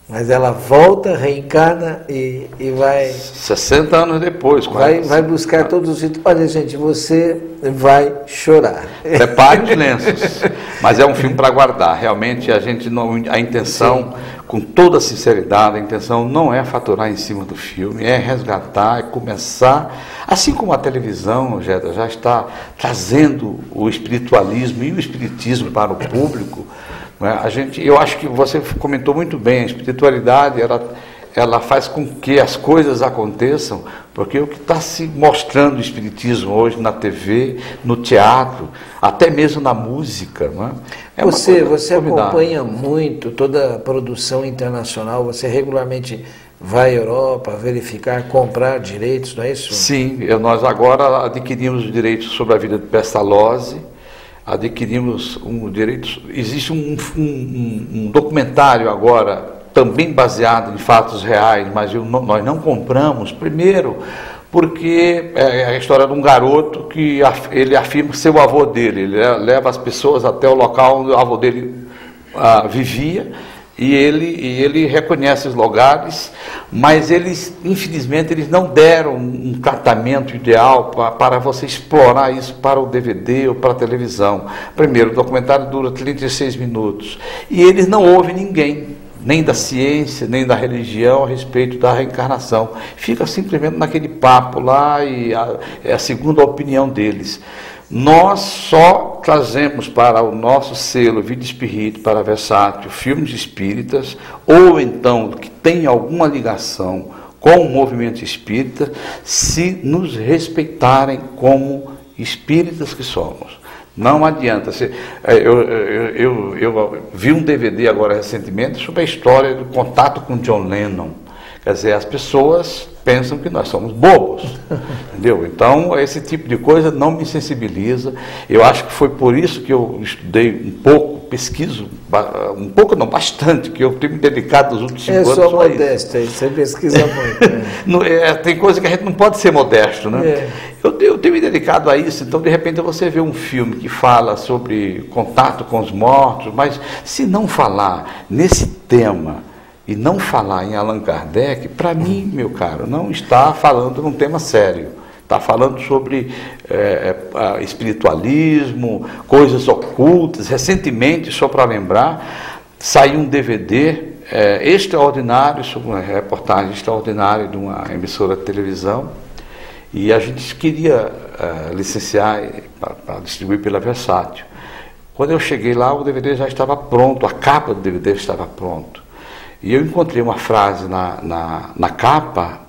Mas ela volta, reencarna e vai... 60 anos depois. Vai buscar todos os filhos. Olha, gente, você vai chorar. Prepare os lenços. Mas é um filme para guardar. Realmente, a intenção, com toda sinceridade, a intenção não é faturar em cima do filme, é resgatar, é começar... Assim como a televisão, Geda, já está trazendo o espiritualismo e o espiritismo para o público... Eu acho que você comentou muito bem, a espiritualidade ela faz com que as coisas aconteçam, porque o que está se mostrando o espiritismo hoje na TV, no teatro, até mesmo na música, não é? Você acompanha muito toda a produção internacional, você regularmente vai à Europa verificar, comprar direitos, não é isso? Sim, nós agora adquirimos os direitos sobre a vida de Pestalozzi. Adquirimos direito. Existe um documentário agora, também baseado em fatos reais, mas nós não compramos, primeiro, porque é a história de um garoto que ele afirma ser o avô dele, ele leva as pessoas até o local onde o avô dele vivia, e ele reconhece os lugares, mas infelizmente, eles não deram um tratamento ideal para você explorar isso para o DVD ou para a televisão. Primeiro, o documentário dura 36 minutos, e eles não ouvem ninguém. nem da ciência, nem da religião a respeito da reencarnação. Fica simplesmente naquele papo lá e é a segunda opinião deles. Nós só trazemos para o nosso selo Vida Espírita, para a Versátil, filmes espíritas, ou então que tem alguma ligação com o movimento espírita, se nos respeitarem como espíritas que somos. Não adianta. Eu vi um DVD agora recentemente sobre a história do contato com John Lennon. Quer dizer, as pessoas pensam que nós somos bobos, entendeu? Então, esse tipo de coisa não me sensibiliza. Eu acho que foi por isso que eu estudei um pouco, pesquiso, um pouco não, bastante, que eu tenho me dedicado nos últimos 5 anos. Eu sou modesto, você pesquisa muito. Né? Tem coisa que a gente não pode ser modesto, né? Eu tenho me dedicado a isso, então de repente você vê um filme que fala sobre contato com os mortos, mas se não falar nesse tema, e não falar em Allan Kardec, para mim, meu caro, não está falando num tema sério. Está falando sobre espiritualismo, coisas ocultas. Recentemente, só para lembrar, saiu um DVD extraordinário, sobre uma reportagem extraordinária de uma emissora de televisão, e a gente queria licenciar para distribuir pela Versátil. Quando eu cheguei lá, o DVD já estava pronto, a capa do DVD estava pronta. E eu encontrei uma frase na capa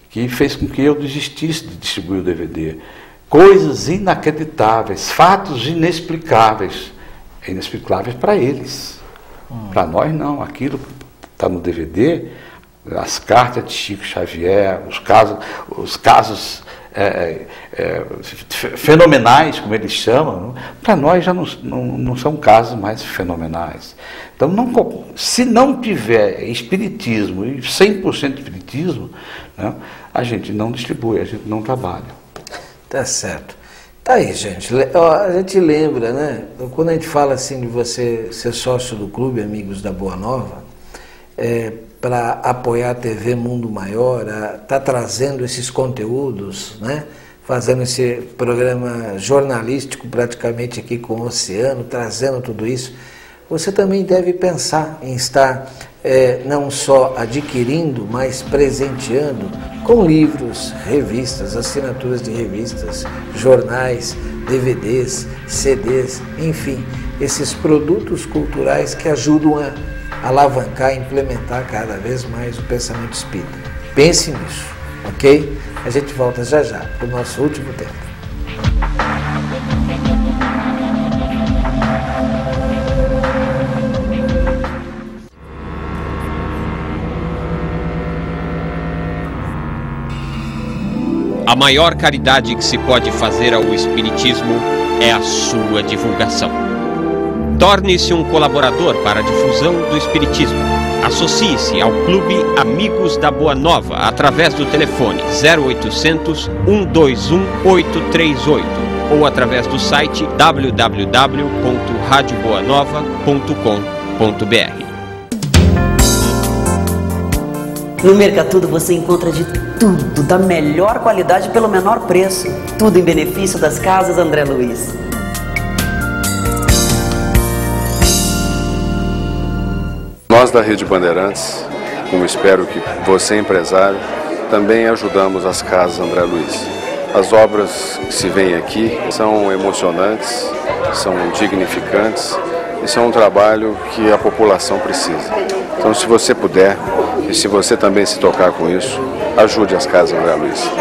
que fez com que eu desistisse de distribuir o DVD. Coisas inacreditáveis, fatos inexplicáveis. Inexplicáveis para eles. Para nós não. Aquilo que está no DVD, as cartas de Chico Xavier, os casos fenomenais, como eles chamam, para nós já não são casos mais fenomenais. Então, se não tiver espiritismo, e 100% espiritismo, né, a gente não distribui, a gente não trabalha. Tá certo. Tá aí, gente. A gente lembra, né? Quando a gente fala assim de você ser sócio do Clube Amigos da Boa Nova, para apoiar a TV Mundo Maior, tá trazendo esses conteúdos, né? Fazendo esse programa jornalístico praticamente aqui com o Oceano, trazendo tudo isso. Você também deve pensar em estar não só adquirindo, mas presenteando com livros, revistas, assinaturas de revistas, jornais, DVDs, CDs, enfim, esses produtos culturais que ajudam a alavancar e implementar cada vez mais o pensamento espírita. Pense nisso, ok? A gente volta já para o nosso último tempo. A maior caridade que se pode fazer ao Espiritismo é a sua divulgação. Torne-se um colaborador para a difusão do Espiritismo. Associe-se ao Clube Amigos da Boa Nova através do telefone 0800 121 838 ou através do site www.radioboanova.com.br. No Mercatudo você encontra de tudo, da melhor qualidade pelo menor preço. Tudo em benefício das casas André Luiz. Nós da Rede Bandeirantes, como espero que você, empresário, também ajudamos as casas André Luiz. As obras que se vêem aqui são emocionantes, são dignificantes e são um trabalho que a população precisa. Então, se você puder, e se você também se tocar com isso, ajude as casas André Luiz.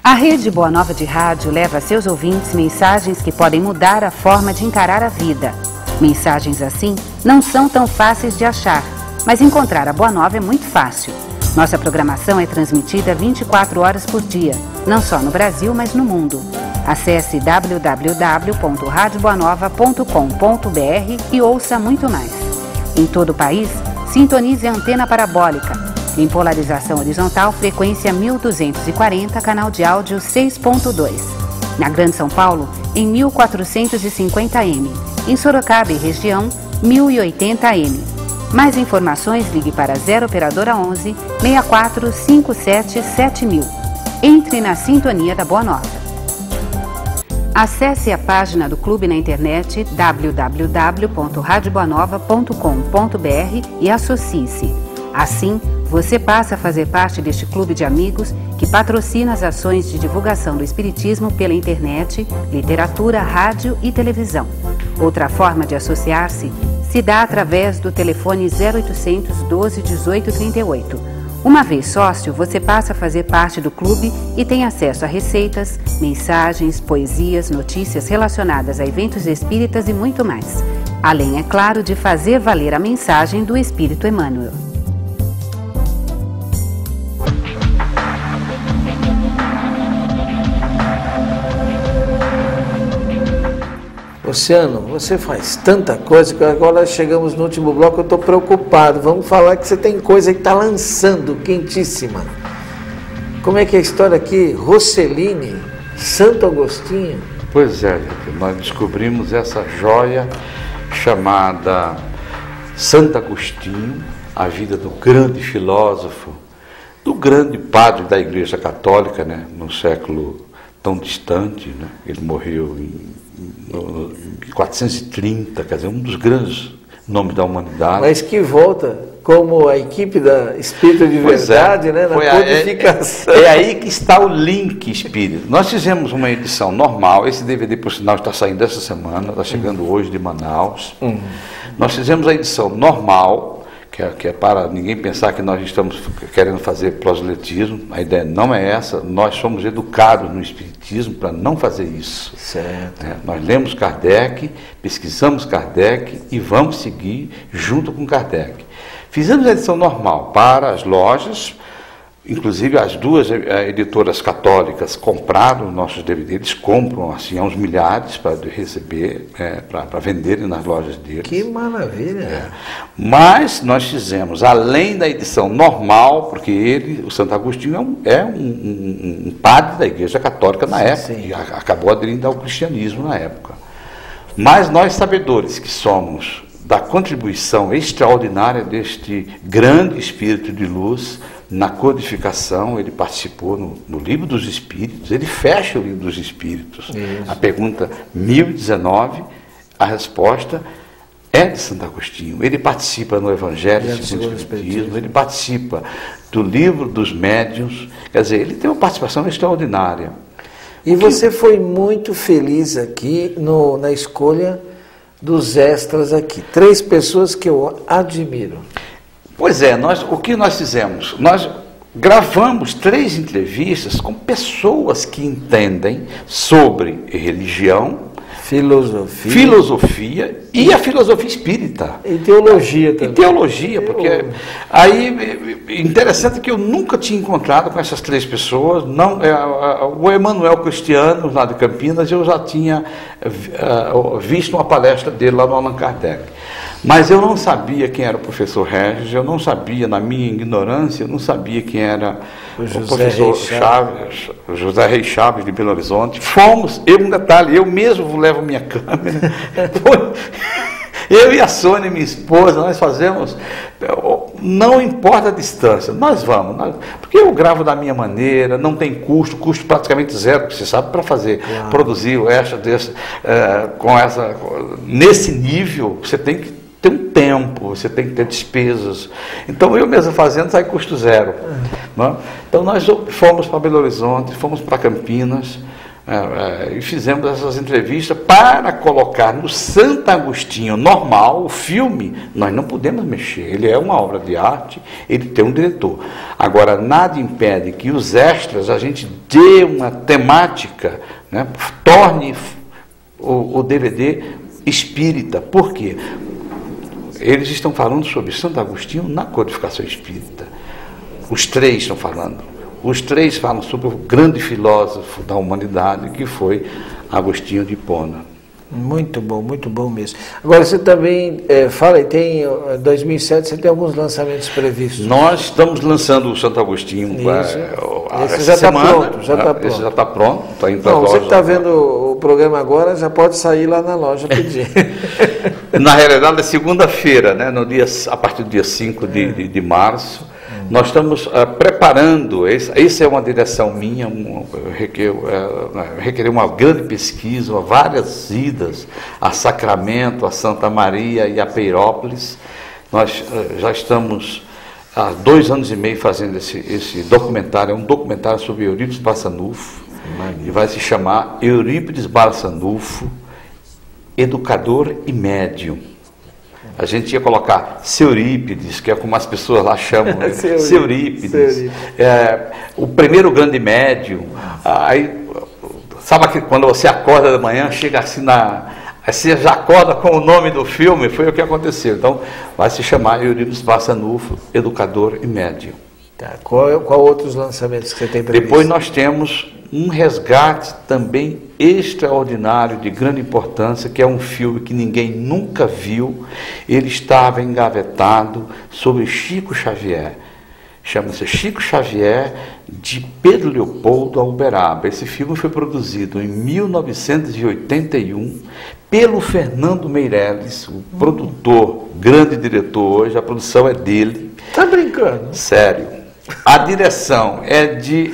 A Rede Boa Nova de Rádio leva a seus ouvintes mensagens que podem mudar a forma de encarar a vida. Mensagens assim não são tão fáceis de achar, mas encontrar a Boa Nova é muito fácil. Nossa programação é transmitida 24 horas por dia, não só no Brasil, mas no mundo. Acesse www.radioboanova.com.br e ouça muito mais. Em todo o país, sintonize a antena parabólica. Em polarização horizontal, frequência 1240, canal de áudio 6.2. Na Grande São Paulo, em 1450M. Em Sorocaba e região, 1080M. Mais informações, ligue para 0 Operadora 11 6457 7000. Entre na sintonia da Boa Nova. Acesse a página do clube na internet www.radioboanova.com.br e associe-se. Assim, você passa a fazer parte deste clube de amigos que patrocina as ações de divulgação do Espiritismo pela internet, literatura, rádio e televisão. Outra forma de associar-se se dá através do telefone 0800 12 18 38. Uma vez sócio, você passa a fazer parte do clube e tem acesso a receitas, mensagens, poesias, notícias relacionadas a eventos espíritas e muito mais. Além, é claro, de fazer valer a mensagem do Espírito Emmanuel. Luciano, você faz tanta coisa que agora chegamos no último bloco, eu estou preocupado. Vamos falar que você tem coisa que está lançando, quentíssima. Como é que é a história aqui? Rosseline, Santo Agostinho? Pois é, gente, nós descobrimos essa joia chamada Santo Agostinho, a vida do grande filósofo, do grande padre da Igreja Católica, né, no século tão distante, né? Ele morreu em 430, quer dizer, um dos grandes nomes da humanidade. Mas que volta como a equipe da Espírito de Verdade, né, na codificação. É aí que está o link espírito. Nós fizemos uma edição normal, esse DVD, por sinal, está saindo essa semana, está chegando hoje de Manaus. Nós fizemos a edição normal, que é para ninguém pensar que nós estamos querendo fazer proselitismo. A ideia não é essa. Nós somos educados no Espiritismo para não fazer isso. Certo. Nós lemos Kardec, pesquisamos Kardec e vamos seguir junto com Kardec. Fizemos a edição normal para as lojas, inclusive as duas editoras católicas compraram nossos DVDs, eles compram assim aos milhares para receber, para venderem nas lojas deles. Que maravilha! Mas nós fizemos, além da edição normal, porque ele, o Santo Agostinho, é um padre da Igreja Católica na época, e acabou aderindo ao cristianismo na época. Mas nós, sabedores que somos da contribuição extraordinária deste grande espírito de luz, na codificação, ele participou no Livro dos Espíritos, ele fecha o Livro dos Espíritos. Isso. A pergunta 1019, a resposta é de Santo Agostinho. Ele participa no Evangelho segundo o Espiritismo, ele participa do Livro dos Médiuns, quer dizer, ele tem uma participação extraordinária. E você foi muito feliz aqui na escolha dos extras aqui. 3 pessoas que eu admiro. Pois é, o que nós fizemos? Nós gravamos 3 entrevistas com pessoas que entendem sobre religião, filosofia e a filosofia espírita. E teologia também. E teologia, porque aí, interessante que eu nunca tinha encontrado com essas 3 pessoas, o Emanuel Cristiano, lá de Campinas, eu já tinha visto uma palestra dele lá no Allan Kardec. Mas eu não sabia quem era o professor Regis, eu não sabia, na minha ignorância, eu não sabia quem era o professor Chaves, José Reis Chaves de Belo Horizonte. Fomos, um detalhe, eu mesmo levo minha câmera, eu e a Sônia, minha esposa, nós fazemos, não importa a distância, nós vamos, porque eu gravo da minha maneira, não tem custo praticamente zero, porque você sabe, para fazer, produzir o extra nesse nível, você tem que ter um tempo, você tem que ter despesas. Então, eu mesmo fazendo, sai custo zero. Né? Então, nós fomos para Belo Horizonte, fomos para Campinas, e fizemos essas entrevistas para colocar no Santo Agostinho normal. O filme, nós não podemos mexer, ele é uma obra de arte, ele tem um diretor. Agora, nada impede que os extras, a gente dê uma temática, né, torne o DVD espírita. Por quê? Eles estão falando sobre Santo Agostinho na codificação espírita. Os 3 estão falando. Os 3 falam sobre o grande filósofo da humanidade, que foi Agostinho de Hipona. Muito bom mesmo. Agora, você também fala, e tem 2007, você tem alguns lançamentos previstos. Nós estamos lançando o Santo Agostinho esse já está pronto. Esse já está pronto, está indo para a loja. Você que está vendo o programa agora, já pode sair lá na loja pedir. Na realidade, é segunda-feira, né, a partir do dia 5 de março, Nós estamos preparando, essa é uma direção minha, requer uma grande pesquisa, várias idas a Sacramento, a Santa Maria e a Peirópolis. Nós já estamos há 2 anos e meio fazendo esse documentário, é um documentário sobre Eurípides Barçanufo, e vai se chamar Eurípides Barçanufo, Educador e Médium. A gente ia colocar Seurípides, que é como as pessoas lá chamam, né? Seurípides. O primeiro grande médium. Aí, sabe que quando você acorda de manhã, chega assim aí você já acorda com o nome do filme, foi o que aconteceu. Então, vai se chamar Eurípides Barçanufo, Educador e Médium. Tá. Qual outros lançamentos que você tem previsto? Depois nós temos um resgate também extraordinário, de grande importância, que é um filme que ninguém nunca viu. Ele estava engavetado, sobre Chico Xavier. Chama-se Chico Xavier, de Pedro Leopoldo a Uberaba. Esse filme foi produzido em 1981 pelo Fernando Meirelles, o produtor, grande diretor hoje. A produção é dele. Tá brincando? Sério. A direção é de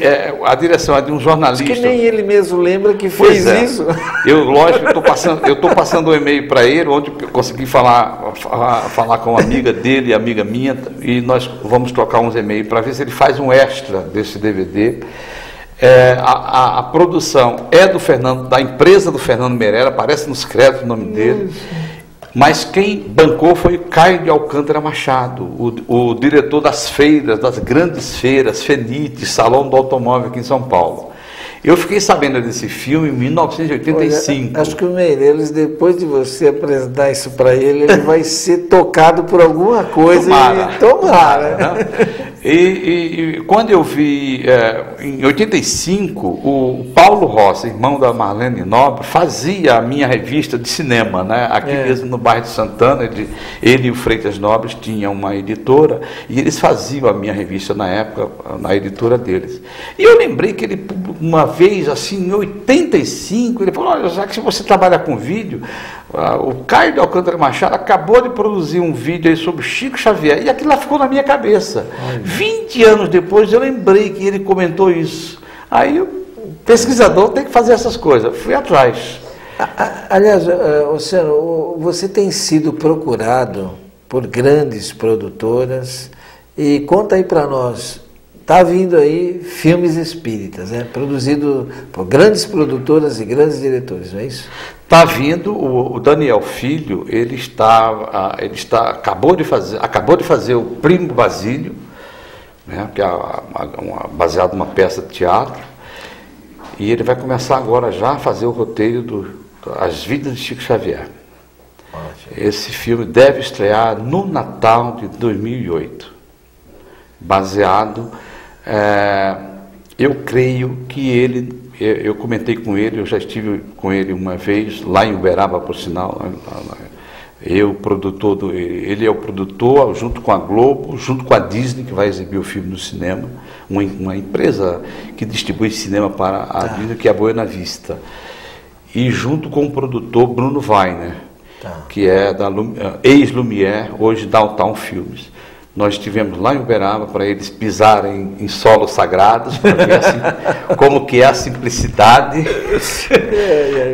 um jornalista. Acho que nem ele mesmo lembra que fez isso. Lógico, eu estou passando um e-mail para ele, onde eu consegui falar com uma amiga dele, amiga minha, e nós vamos trocar uns e-mails para ver se ele faz um extra desse DVD. A produção é da empresa do Fernando Meirelles, aparece nos créditos o nome dele. Mas quem bancou foi Caio de Alcântara Machado, o diretor das feiras, das grandes feiras, Fenite, Salão do Automóvel aqui em São Paulo. Eu fiquei sabendo desse filme em 1985. Olha, acho que o Meirelles, depois de você apresentar isso para ele vai ser tocado por alguma coisa. Tomara. Né? E quando eu vi, em 85, o Paulo Rossi, irmão da Marlene Nobre, fazia a minha revista de cinema, né? Aqui mesmo no bairro de Santana. Ele e o Freitas Nobres tinham uma editora, e eles faziam a minha revista na época, na editora deles. E eu lembrei que ele, uma vez, assim, em 85, ele falou: olha, já que você trabalha com vídeo, o Caio de Alcântara Machado acabou de produzir um vídeo aí sobre Chico Xavier, e aquilo lá ficou na minha cabeça. 20 anos depois eu lembrei que ele comentou isso. Aí o pesquisador tem que fazer essas coisas. Fui atrás. Aliás, Luciano, você tem sido procurado por grandes produtoras, e conta aí para nós, está vindo aí filmes espíritas, né? Produzido por grandes produtoras e grandes diretores, não é isso? Está vindo, o Daniel Filho, acabou de fazer o Primo Basílio, né, que é baseado numa peça de teatro, e ele vai começar agora já a fazer o roteiro As Vidas de Chico Xavier. Ótimo. Esse filme deve estrear no Natal de 2008, baseado, eu creio que eu comentei com ele, eu já estive com ele uma vez, lá em Uberaba, por sinal. Ele é o produtor, junto com a Globo, junto com a Disney, que vai exibir o filme no cinema, uma empresa que distribui cinema para a Disney, que é a Buena Vista. E junto com o produtor Bruno Weiner, que é da ex-Lumière, hoje Downtown Filmes. Nós estivemos lá em Uberaba para eles pisarem em solos sagrados, para ver assim, como que é a simplicidade.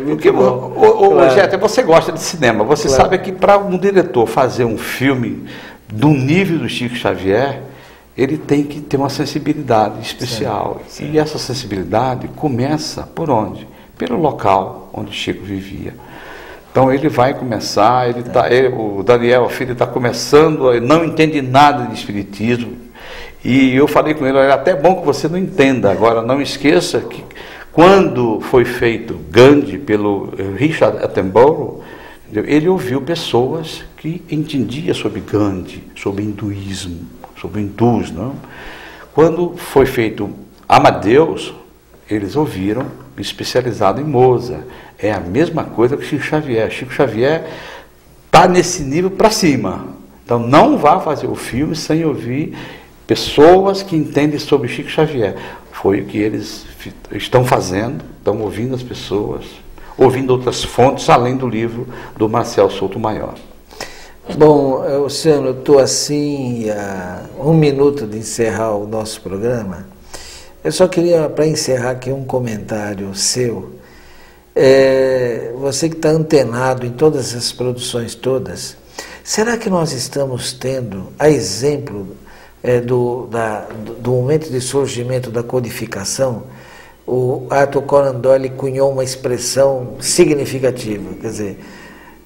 Porque, Jéssica, você gosta de cinema, você sabe que para um diretor fazer um filme do nível do Chico Xavier, ele tem que ter uma sensibilidade especial. Sim. E essa sensibilidade começa por onde? Pelo local onde Chico vivia. Então ele vai começar, o Daniel Filho está começando, ele não entende nada de espiritismo, e eu falei com ele: é até bom que você não entenda, agora não esqueça que quando foi feito Gandhi pelo Richard Attenborough, ele ouviu pessoas que entendiam sobre Gandhi, sobre hinduísmo, sobre hindus, não? Quando foi feito Amadeus, eles ouviram especializado em Mozart. É a mesma coisa que Chico Xavier. Chico Xavier está nesse nível para cima. Então não vá fazer o filme sem ouvir pessoas que entendem sobre Chico Xavier. Foi o que eles estão fazendo, estão ouvindo as pessoas, ouvindo outras fontes, além do livro do Marcel Souto Maior. Bom, Luciano, eu estou assim a 1 minuto de encerrar o nosso programa. Eu só queria, para encerrar aqui, um comentário seu. Você que está antenado em todas essas produções todas, será que nós estamos tendo, a exemplo do momento de surgimento da codificação, o Arthur Conan Doyle cunhou uma expressão significativa, quer dizer,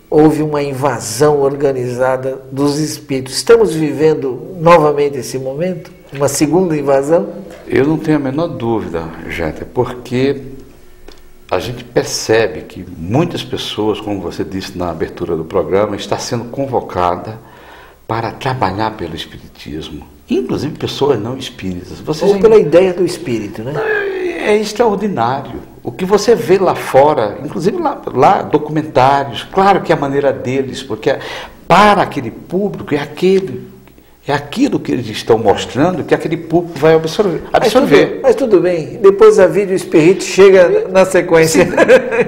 houve uma invasão organizada dos espíritos. Estamos vivendo novamente esse momento? Uma segunda invasão? Eu não tenho a menor dúvida, gente, porque a gente percebe que muitas pessoas, como você disse na abertura do programa, estão sendo convocadas para trabalhar pelo espiritismo. Inclusive pessoas não espíritas. Ou pela ideia do espírito, né? É extraordinário. O que você vê lá fora, inclusive lá documentários, claro que é a maneira deles, porque para aquele público é aquilo que eles estão mostrando que aquele público vai absorver. Mas tudo bem, depois a Vídeo Espírito chega na sequência. Sim.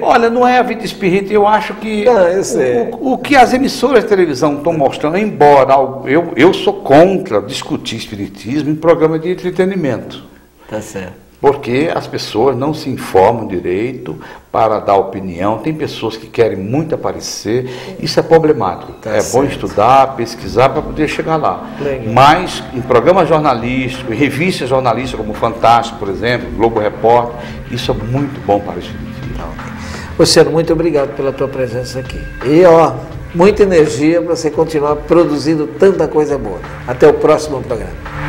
Olha, não é a Vídeo Espírito, eu acho que o que as emissoras de televisão estão mostrando, embora eu sou contra discutir espiritismo em programa de entretenimento. Tá certo. Porque as pessoas não se informam direito para dar opinião, tem pessoas que querem muito aparecer, isso é problemático. Bom estudar, pesquisar para poder chegar lá. Legal. Mas em programa jornalístico, em revistas jornalísticas como Fantástico, por exemplo, Globo Repórter, isso é muito bom para o espiritismo. Luciano, muito obrigado pela tua presença aqui. E muita energia para você continuar produzindo tanta coisa boa. Até o próximo programa.